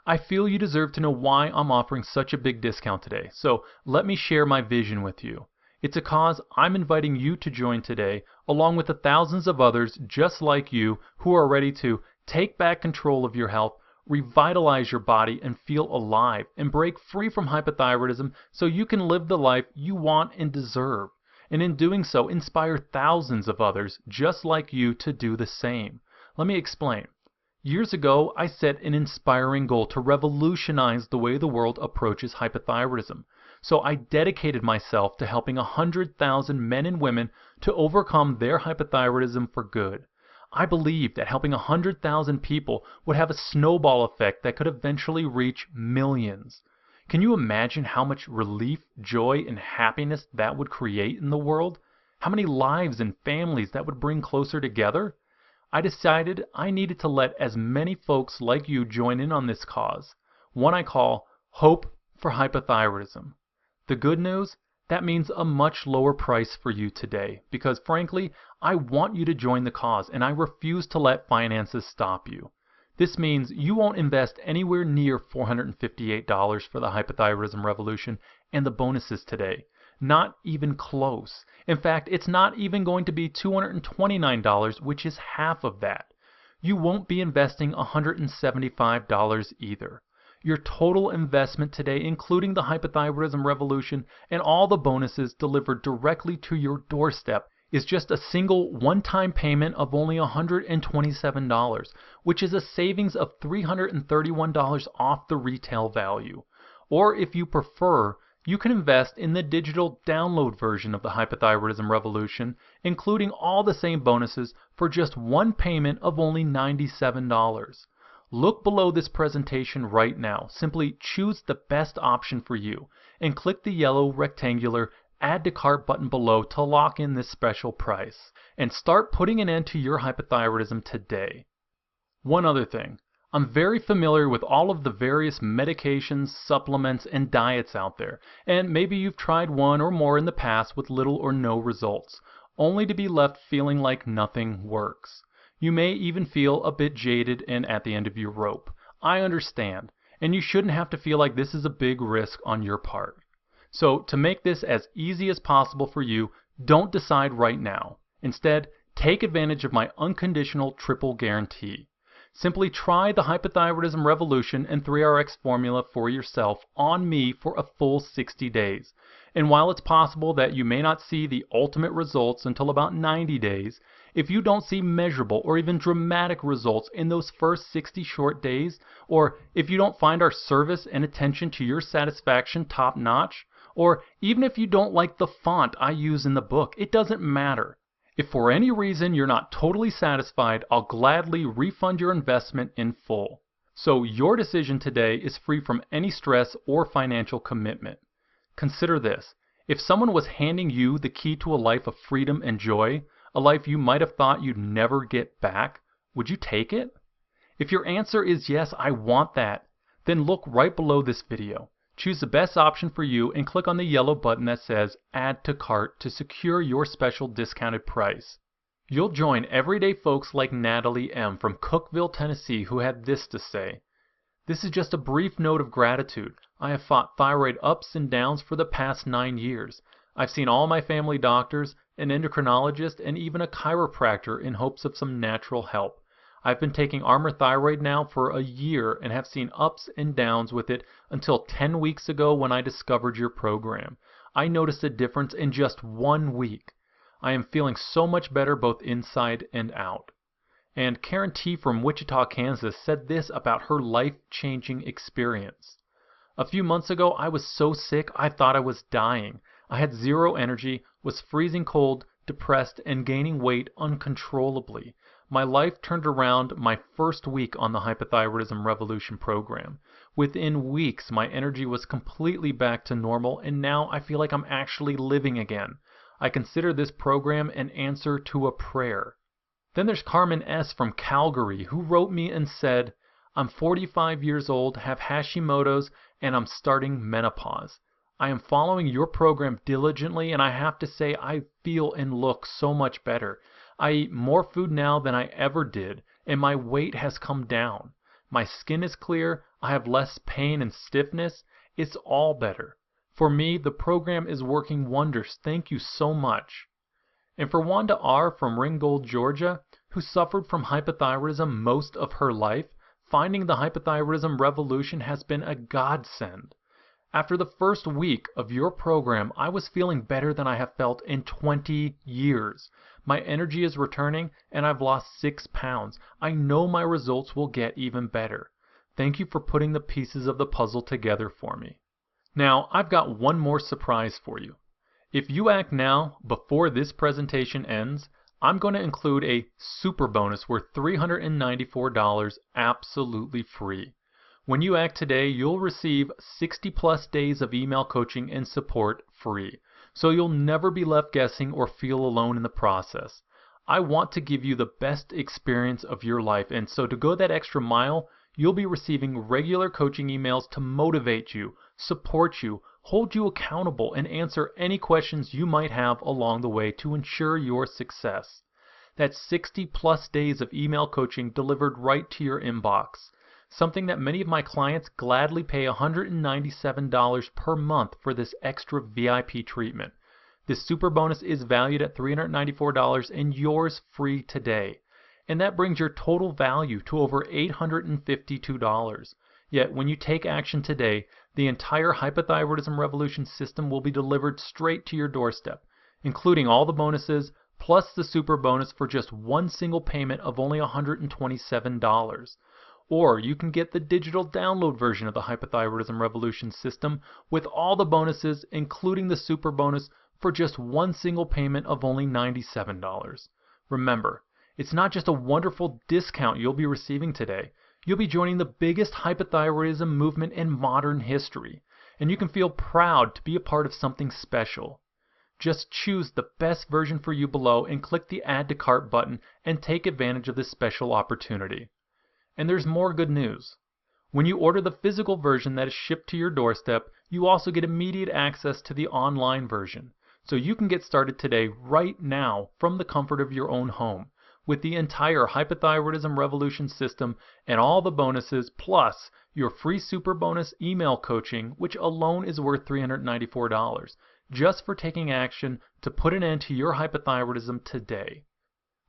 I feel you deserve to know why I'm offering such a big discount today, so let me share my vision with you. It's a cause I'm inviting you to join today, along with the thousands of others just like you who are ready to take back control of your health, revitalize your body and feel alive, and break free from hypothyroidism so you can live the life you want and deserve, and in doing so inspire thousands of others just like you to do the same. Let me explain. Years ago, I set an inspiring goal to revolutionize the way the world approaches hypothyroidism. So I dedicated myself to helping 100,000 men and women to overcome their hypothyroidism for good. I believed that helping 100,000 people would have a snowball effect that could eventually reach millions. Can you imagine how much relief, joy, and happiness that would create in the world? How many lives and families that would bring closer together? I decided I needed to let as many folks like you join in on this cause, one I call Hope for Hypothyroidism. The good news? that means a much lower price for you today because frankly, I want you to join the cause and I refuse to let finances stop you. This means you won't invest anywhere near $458 for the Hypothyroidism Revolution and the bonuses today. Not even close. In fact, it's not even going to be $229, which is half of that. You won't be investing $175 either. Your total investment today, including the Hypothyroidism Revolution and all the bonuses delivered directly to your doorstep, is just a single one-time payment of only $127, which is a savings of $331 off the retail value. Or if you prefer, you can invest in the digital download version of the Hypothyroidism Revolution, including all the same bonuses for just one payment of only $97. Look below this presentation right now. Simply choose the best option for you and click the yellow rectangular Add to Cart button below to lock in this special price and start putting an end to your hypothyroidism today. One other thing. I'm very familiar with all of the various medications, supplements, and diets out there, and maybe you've tried one or more in the past with little or no results, only to be left feeling like nothing works. You may even feel a bit jaded and at the end of your rope. I understand, and you shouldn't have to feel like this is a big risk on your part. So to make this as easy as possible for you, don't decide right now. Instead, take advantage of my unconditional triple guarantee. Simply try the Hypothyroidism Revolution and 3RX formula for yourself on me for a full 60 days. And while it's possible that you may not see the ultimate results until about 90 days, if you don't see measurable or even dramatic results in those first 60 short days, or if you don't find our service and attention to your satisfaction top-notch, or even if you don't like the font I use in the book, it doesn't matter. If for any reason you're not totally satisfied, I'll gladly refund your investment in full. So your decision today is free from any stress or financial commitment. Consider this. If someone was handing you the key to a life of freedom and joy, a life you might have thought you'd never get back, would you take it? If your answer is yes, I want that, then look right below this video. Choose the best option for you and click on the yellow button that says Add to Cart to secure your special discounted price. You'll join everyday folks like Natalie M. from Cookeville, Tennessee, who had this to say. This is just a brief note of gratitude. I have fought thyroid ups and downs for the past 9 years. I've seen all my family doctors, an endocrinologist, and even a chiropractor in hopes of some natural help. I've been taking Armour Thyroid now for a year and have seen ups and downs with it until 10 weeks ago when I discovered your program. I noticed a difference in just 1 week. I am feeling so much better both inside and out. And Karen T. from Wichita, Kansas said this about her life-changing experience. A few months ago, I was so sick I thought I was dying. I had zero energy, was freezing cold, depressed, and gaining weight uncontrollably. My life turned around my first week on the Hypothyroidism Revolution program. Within weeks, my energy was completely back to normal, and now I feel like I'm actually living again. I consider this program an answer to a prayer. Then there's Carmen S. from Calgary, who wrote me and said, I'm 45 years old, have Hashimoto's, and I'm starting menopause. I am following your program diligently, and I have to say I feel and look so much better. I eat more food now than I ever did, and my weight has come down. My skin is clear, I have less pain and stiffness. It's all better. For me, the program is working wonders. Thank you so much. And for Wanda R. from Ringgold, Georgia, who suffered from hypothyroidism most of her life, finding the Hypothyroidism Revolution has been a godsend. After the first week of your program, I was feeling better than I have felt in 20 years. My energy is returning, and I've lost 6 pounds. I know my results will get even better. Thank you for putting the pieces of the puzzle together for me. Now, I've got one more surprise for you. If you act now, before this presentation ends, I'm going to include a super bonus worth $394 absolutely free. When you act today, you'll receive 60+ days of email coaching and support free, so you'll never be left guessing or feel alone in the process. I want to give you the best experience of your life, and so to go that extra mile, you'll be receiving regular coaching emails to motivate you, support you, hold you accountable, and answer any questions you might have along the way to ensure your success. That's 60+ days of email coaching delivered right to your inbox, something that many of my clients gladly pay $197 per month for this extra VIP treatment. This super bonus is valued at $394 and yours free today. And that brings your total value to over $852. Yet when you take action today, the entire Hypothyroidism Revolution system will be delivered straight to your doorstep, including all the bonuses plus the super bonus for just one single payment of only $127. Or you can get the digital download version of the Hypothyroidism Revolution system with all the bonuses, including the super bonus, for just one single payment of only $97. Remember, it's not just a wonderful discount you'll be receiving today. You'll be joining the biggest hypothyroidism movement in modern history, and you can feel proud to be a part of something special. Just choose the best version for you below and click the Add to Cart button and take advantage of this special opportunity. And there's more good news. When you order the physical version that is shipped to your doorstep, you also get immediate access to the online version, so you can get started today right now from the comfort of your own home with the entire Hypothyroidism Revolution system and all the bonuses, plus your free super bonus email coaching, which alone is worth $394, just for taking action to put an end to your hypothyroidism today.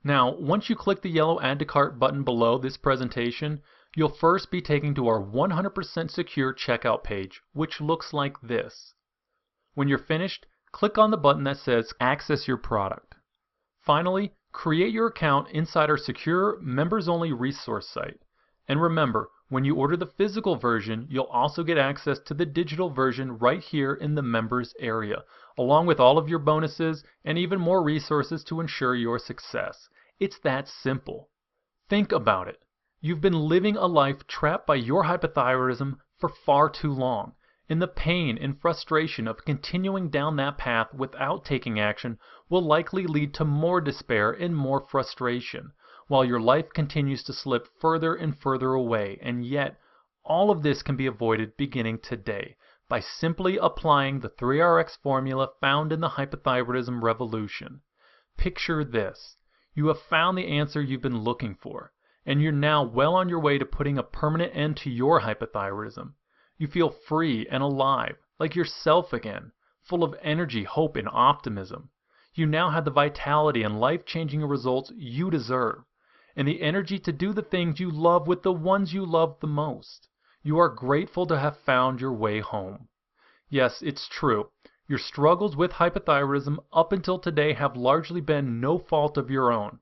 Now, once you click the yellow Add to Cart button below this presentation, you'll first be taken to our 100% secure checkout page, which looks like this. When you're finished, click on the button that says Access Your Product. Finally, create your account inside our secure, members-only resource site. And remember, when you order the physical version, you'll also get access to the digital version right here in the members area, along with all of your bonuses and even more resources to ensure your success. It's that simple. Think about it. You've been living a life trapped by your hypothyroidism for far too long, and the pain and frustration of continuing down that path without taking action will likely lead to more despair and more frustration, while your life continues to slip further and further away. And yet, all of this can be avoided beginning today by simply applying the 3RX formula found in the Hypothyroidism Revolution. Picture this. You have found the answer you've been looking for, and you're now well on your way to putting a permanent end to your hypothyroidism. You feel free and alive, like yourself again, full of energy, hope, and optimism. You now have the vitality and life-changing results you deserve, and the energy to do the things you love with the ones you love the most. You are grateful to have found your way home. Yes, it's true. Your struggles with hypothyroidism up until today have largely been no fault of your own.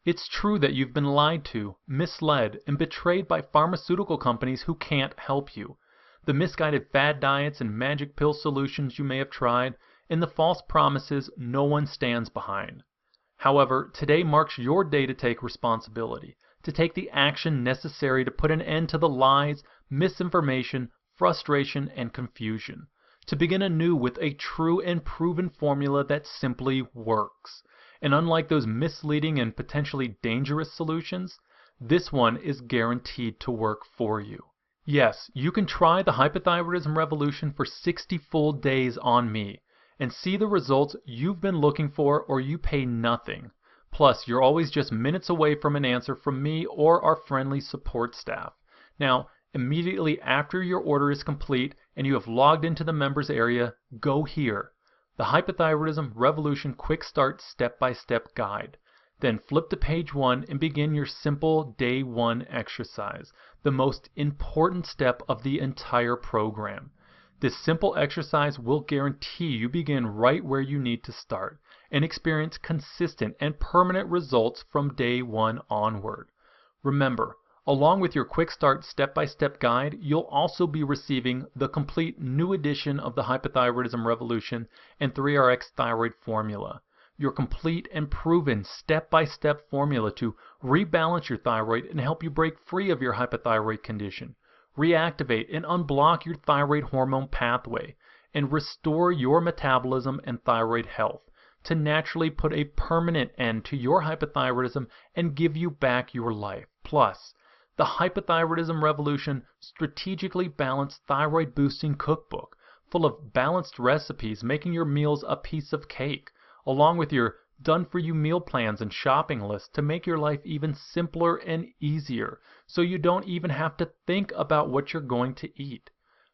It's true that you've been lied to, misled, and betrayed by pharmaceutical companies who can't help you. The misguided fad diets and magic pill solutions you may have tried, and the false promises no one stands behind. However, today marks your day to take responsibility, to take the action necessary to put an end to the lies, misinformation, frustration, and confusion, to begin anew with a true and proven formula that simply works. And unlike those misleading and potentially dangerous solutions, this one is guaranteed to work for you. Yes, you can try the Hypothyroidism Revolution for 60 full days on me and see the results you've been looking for, or you pay nothing. Plus, you're always just minutes away from an answer from me or our friendly support staff. Now, immediately after your order is complete and you have logged into the members area, go here. The Hypothyroidism Revolution Quick Start Step-by-Step Guide. Then flip to page 1 and begin your simple Day 1 exercise, the most important step of the entire program. This simple exercise will guarantee you begin right where you need to start and experience consistent and permanent results from Day 1 onward. Remember, along with your Quick Start Step-by-Step Guide, you'll also be receiving the complete new edition of the Hypothyroidism Revolution and 3RX Thyroid Formula, your complete and proven step-by-step formula to rebalance your thyroid and help you break free of your hypothyroid condition, reactivate and unblock your thyroid hormone pathway, and restore your metabolism and thyroid health to naturally put a permanent end to your hypothyroidism and give you back your life. Plus, the Hypothyroidism Revolution Strategically Balanced Thyroid Boosting Cookbook, full of balanced recipes, making your meals a piece of cake, along with your done-for-you meal plans and shopping lists to make your life even simpler and easier, so you don't even have to think about what you're going to eat.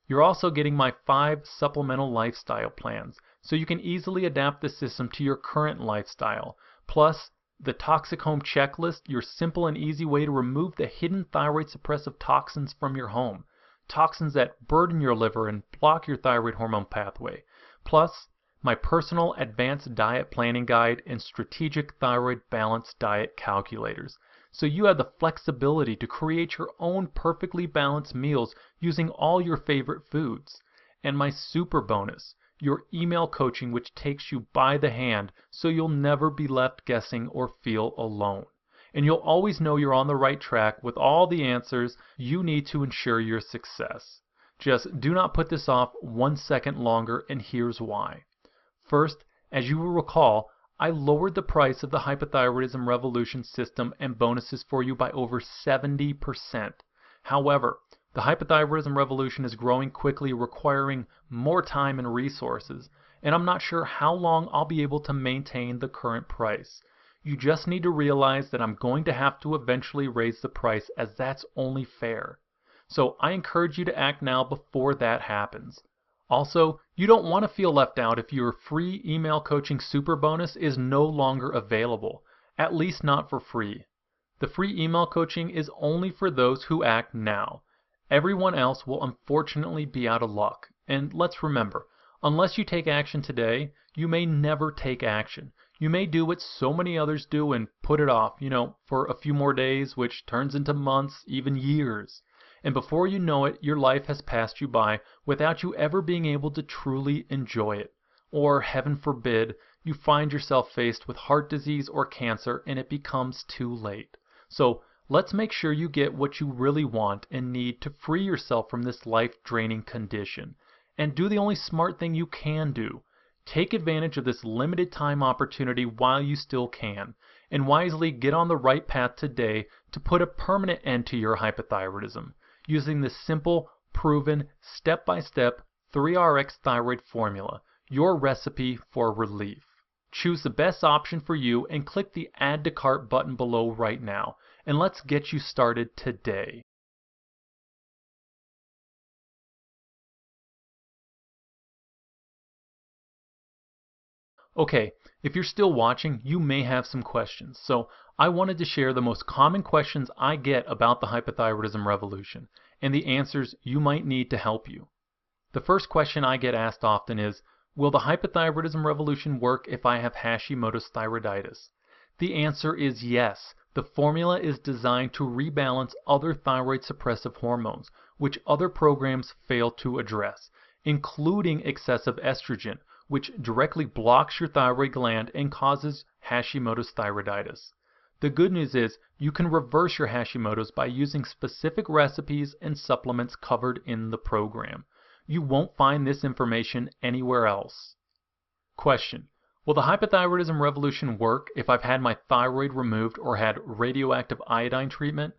You're also getting my 5 supplemental lifestyle plans, so you can easily adapt the system to your current lifestyle. Plus, the Toxic Home Checklist, your simple and easy way to remove the hidden thyroid suppressive toxins from your home. Toxins that burden your liver and block your thyroid hormone pathway. Plus, my personal advanced diet planning guide and strategic thyroid balance diet calculators. So you have the flexibility to create your own perfectly balanced meals using all your favorite foods. And my super bonus, your email coaching, which takes you by the hand so you'll never be left guessing or feel alone. And you'll always know you're on the right track with all the answers you need to ensure your success. Just do not put this off 1 second longer, and here's why. First, as you will recall, I lowered the price of the Hypothyroidism Revolution system and bonuses for you by over 70%. However, the Hypothyroidism Revolution is growing quickly, requiring more time and resources, and I'm not sure how long I'll be able to maintain the current price. You just need to realize that I'm going to have to eventually raise the price, as that's only fair. So I encourage you to act now before that happens. Also, you don't want to feel left out if your free email coaching super bonus is no longer available, at least not for free. The free email coaching is only for those who act now. Everyone else will unfortunately be out of luck. And let's remember, unless you take action today, you may never take action. You may do what so many others do and put it off, for a few more days, which turns into months, even years. And before you know it, your life has passed you by without you ever being able to truly enjoy it. Or, heaven forbid, you find yourself faced with heart disease or cancer and it becomes too late. So, let's make sure you get what you really want and need to free yourself from this life-draining condition. And do the only smart thing you can do. Take advantage of this limited time opportunity while you still can, and wisely get on the right path today to put a permanent end to your hypothyroidism, using this simple, proven, step-by-step 3RX thyroid formula, your recipe for relief. Choose the best option for you and click the Add to Cart button below right now, and let's get you started today. Okay, if you're still watching, you may have some questions, so I wanted to share the most common questions I get about the hypothyroidism revolution, and the answers you might need to help you. The first question I get asked often is, will the hypothyroidism revolution work if I have Hashimoto's thyroiditis? The answer is yes. The formula is designed to rebalance other thyroid suppressive hormones, which other programs fail to address, including excessive estrogen, which directly blocks your thyroid gland and causes Hashimoto's thyroiditis. The good news is you can reverse your Hashimoto's by using specific recipes and supplements covered in the program. You won't find this information anywhere else. Question: will the hypothyroidism revolution work if I've had my thyroid removed or had radioactive iodine treatment?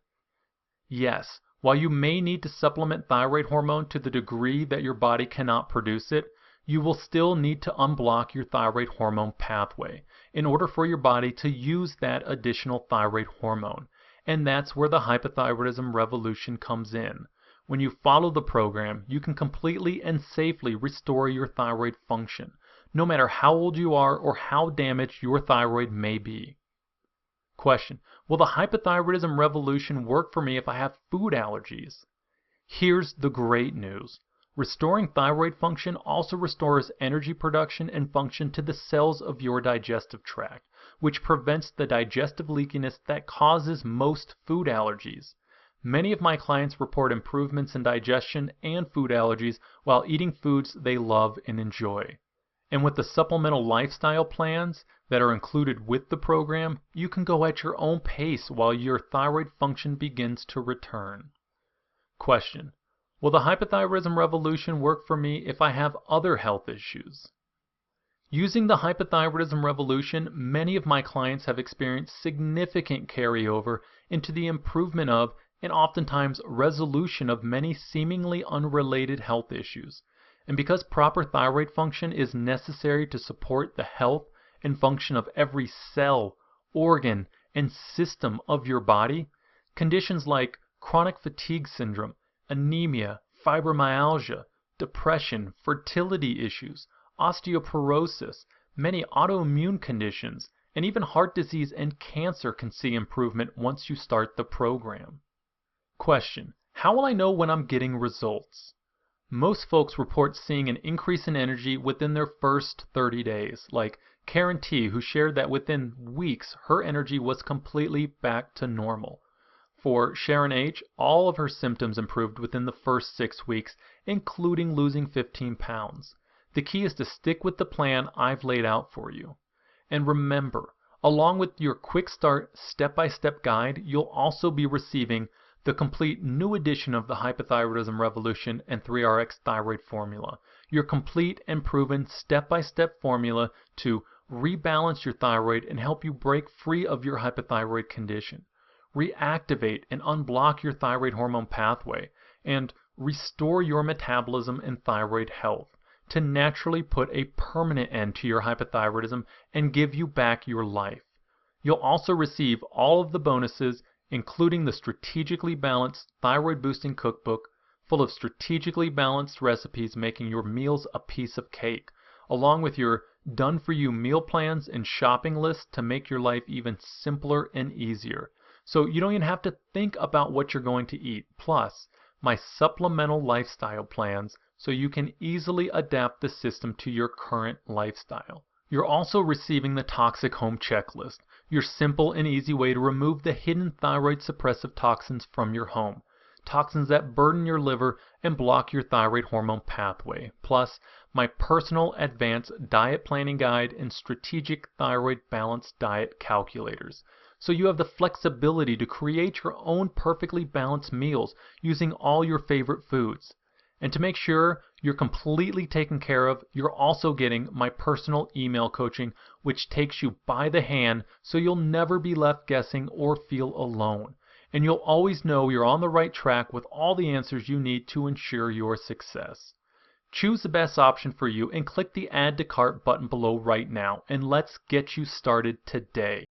Yes. While you may need to supplement thyroid hormone to the degree that your body cannot produce it, you will still need to unblock your thyroid hormone pathway in order for your body to use that additional thyroid hormone. And that's where the hypothyroidism revolution comes in. When you follow the program, you can completely and safely restore your thyroid function, no matter how old you are or how damaged your thyroid may be. Question: will the hypothyroidism revolution work for me if I have food allergies? Here's the great news. Restoring thyroid function also restores energy production and function to the cells of your digestive tract, which prevents the digestive leakiness that causes most food allergies. Many of my clients report improvements in digestion and food allergies while eating foods they love and enjoy. And with the supplemental lifestyle plans that are included with the program, you can go at your own pace while your thyroid function begins to return. Question: will the hypothyroidism revolution work for me if I have other health issues? Using the hypothyroidism revolution, many of my clients have experienced significant carryover into the improvement of and oftentimes resolution of many seemingly unrelated health issues. And because proper thyroid function is necessary to support the health and function of every cell, organ, and system of your body, conditions like chronic fatigue syndrome, anemia, fibromyalgia, depression, fertility issues, osteoporosis, many autoimmune conditions, and even heart disease and cancer can see improvement once you start the program. Question: how will I know when I'm getting results? Most folks report seeing an increase in energy within their first 30 days, like Karen T, who shared that within weeks her energy was completely back to normal. For Sharon H, all of her symptoms improved within the first 6 weeks, including losing 15 pounds. The key is to stick with the plan I've laid out for you. And remember, along with your quick start step-by-step guide, you'll also be receiving the complete new edition of the Hypothyroidism Revolution and 3RX Thyroid Formula, your complete and proven step-by-step formula to rebalance your thyroid and help you break free of your hypothyroid condition, reactivate and unblock your thyroid hormone pathway, and restore your metabolism and thyroid health to naturally put a permanent end to your hypothyroidism and give you back your life. You'll also receive all of the bonuses, including the strategically balanced thyroid boosting cookbook full of strategically balanced recipes making your meals a piece of cake, along with your done-for-you meal plans and shopping lists to make your life even simpler and easier. So you don't even have to think about what you're going to eat. Plus, my supplemental lifestyle plans so you can easily adapt the system to your current lifestyle. You're also receiving the Toxic Home Checklist, your simple and easy way to remove the hidden thyroid suppressive toxins from your home. Toxins that burden your liver and block your thyroid hormone pathway. Plus, my personal advanced diet planning guide and strategic thyroid balanced diet calculators. So you have the flexibility to create your own perfectly balanced meals using all your favorite foods. And to make sure you're completely taken care of, you're also getting my personal email coaching, which takes you by the hand so you'll never be left guessing or feel alone. And you'll always know you're on the right track with all the answers you need to ensure your success. Choose the best option for you and click the Add to Cart button below right now, and let's get you started today.